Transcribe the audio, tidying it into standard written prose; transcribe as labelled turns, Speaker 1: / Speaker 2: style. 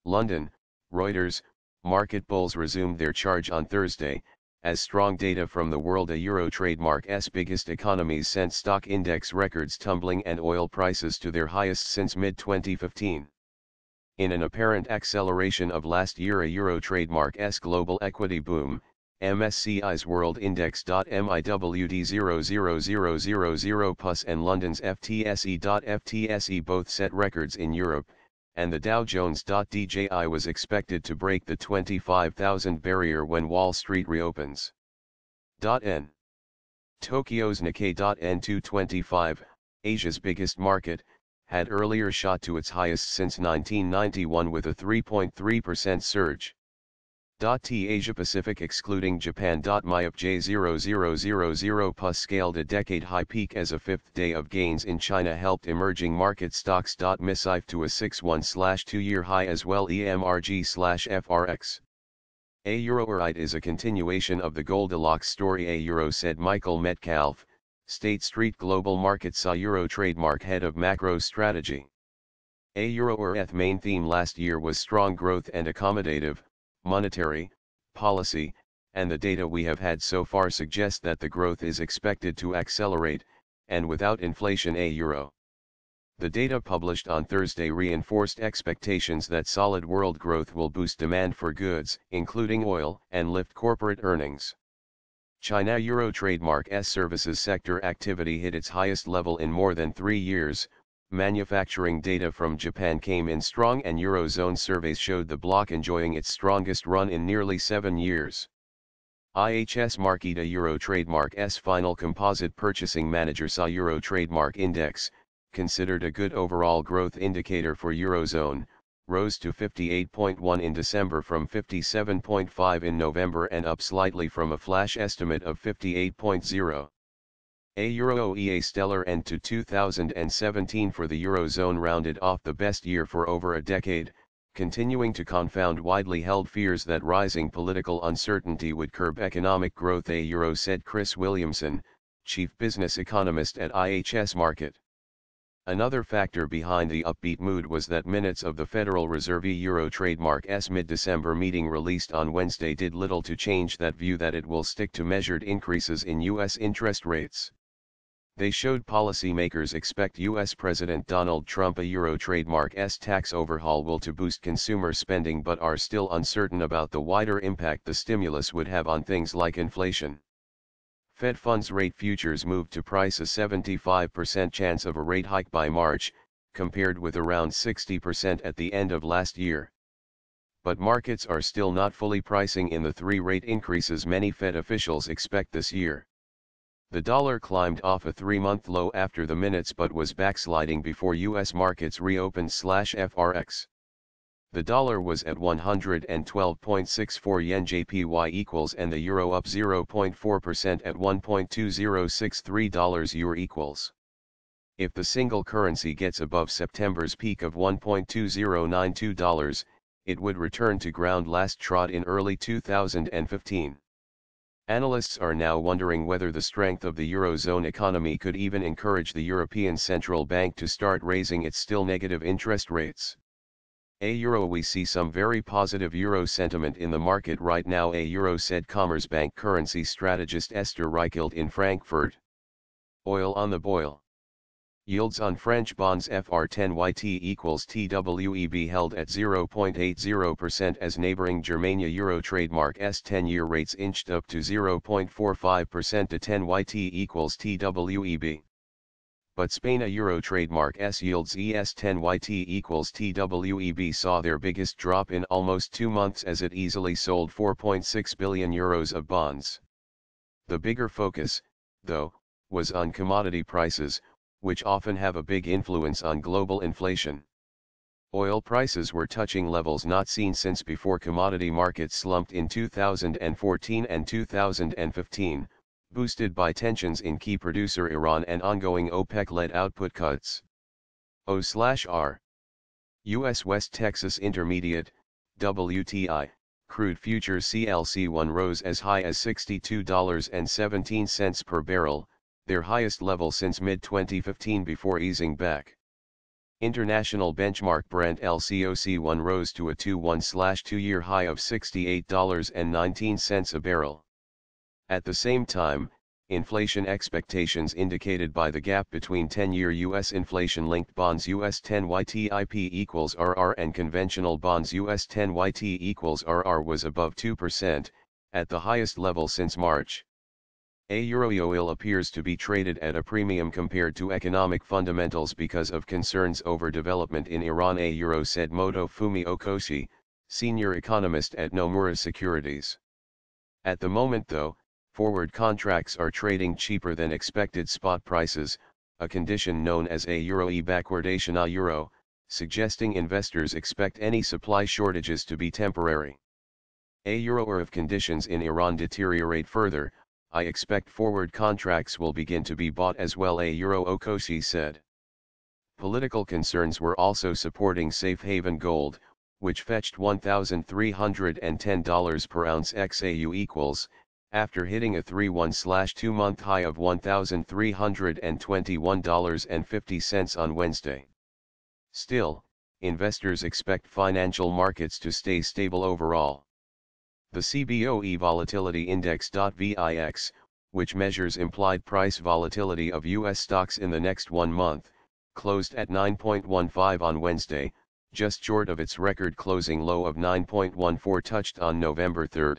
Speaker 1: London, Reuters, market bulls resumed their charge on Thursday, as strong data from the worldâ euro trademark's biggest economies sent stock index records tumbling and oil prices to their highest since mid-2015. In an apparent acceleration of last year a euro trademark's global equity boom, MSCI's World Index.MIWD 00000 plus and London's FTSE.FTSE both set records in Europe, and the Dow Jones.DJI was expected to break the 25,000 barrier when Wall Street reopens. N. Tokyo's Nikkei.N 225, Asia's biggest market, had earlier shot to its highest since 1991 with a 3.3% surge. T Asia Pacific excluding Japan. MIUP J0000 plus scaled a decade-high peak as a fifth day of gains in China helped emerging market stocks. MISIF to a 6-1/2-year high as well EMRG/FRX. A Euroite is a continuation of the Goldilocks story a euro said Michael Metcalf, State Street Global Markets Euro trademark head of macro strategy. A Euro's main theme last year was strong growth and accommodative monetary policy, and the data we have had so far suggests that the growth is expected to accelerate, and without inflation a euro. The data published on Thursday reinforced expectations that solid world growth will boost demand for goods, including oil, and lift corporate earnings. China euro trademark's services sector activity hit its highest level in more than 3 years. Manufacturing data from Japan came in strong and Eurozone surveys showed the bloc enjoying its strongest run in nearly 7 years. IHS Markita Euro Trademark's final composite purchasing manager saw Euro Trademark Index, considered a good overall growth indicator for Eurozone, rose to 58.1 in December from 57.5 in November and up slightly from a flash estimate of 58.0. A Euro OEA stellar end to 2017 for the Eurozone rounded off the best year for over a decade, continuing to confound widely held fears that rising political uncertainty would curb economic growth a Euro said Chris Williamson, chief business economist at IHS Markit. Another factor behind the upbeat mood was that minutes of the Federal Reserve Euro Trademark's mid-December meeting released on Wednesday did little to change that view that it will stick to measured increases in U.S. interest rates. They showed policymakers expect U.S. President Donald Trump a Euro Trademark's tax overhaul will to boost consumer spending but are still uncertain about the wider impact the stimulus would have on things like inflation. Fed funds rate futures moved to price a 75% chance of a rate hike by March, compared with around 60% at the end of last year. But markets are still not fully pricing in the 3 rate increases many Fed officials expect this year. The dollar climbed off a 3-month low after the minutes but was backsliding before U.S. markets reopened/FRX. The dollar was at 112.64 yen JPY equals and the euro up 0.4% at $1.2063 euro equals. If the single currency gets above September's peak of $1.2092, it would return to ground last trod in early 2015. Analysts are now wondering whether the strength of the Eurozone economy could even encourage the European Central Bank to start raising its still negative interest rates. A euro we see some very positive euro sentiment in the market right now a euro said Commerzbank currency strategist Esther Reichelt in Frankfurt. Oil on the boil. Yields on French bonds FR10YT equals TWEB held at 0.80% as neighboring Germania Euro trademark's 10-year rates inched up to 0.45% to 10YT equals TWEB. But Spain Euro trademark's yields ES10YT equals TWEB saw their biggest drop in almost 2 months as it easily sold 4.6 billion euros of bonds. The bigger focus, though, was on commodity prices, which often have a big influence on global inflation. Oil prices were touching levels not seen since before commodity markets slumped in 2014 and 2015, boosted by tensions in key producer Iran and ongoing OPEC-led output cuts. O/R. U.S. West Texas Intermediate, WTI, crude futures CLC1 rose as high as $62.17 per barrel, their highest level since mid-2015 before easing back. International benchmark Brent LCOC1 rose to a 2-1/2-year high of $68.19 a barrel. At the same time, inflation expectations indicated by the gap between 10-year U.S. inflation-linked bonds US 10-YTIP equals RR and conventional bonds US 10-YT equals RR was above 2%, at the highest level since March. Euro oil appears to be traded at a premium compared to economic fundamentals because of concerns over development in Iran. Euro said Motofumi Okoshi, senior economist at Nomura Securities. At the moment though, forward contracts are trading cheaper than expected spot prices, a condition known as a Euro-e backwardation a euro, suggesting investors expect any supply shortages to be temporary. A euro or if conditions in Iran deteriorate further, I expect forward contracts will begin to be bought as well, a euro Okoshi said. Political concerns were also supporting safe haven gold, which fetched $1,310 per ounce XAU equals, after hitting a 3-1/2-month high of $1,321.50 on Wednesday. Still, investors expect financial markets to stay stable overall. The CBOE Volatility Index.VIX, which measures implied price volatility of U.S. stocks in the next 1 month, closed at 9.15 on Wednesday, just short of its record closing low of 9.14 touched on November 3.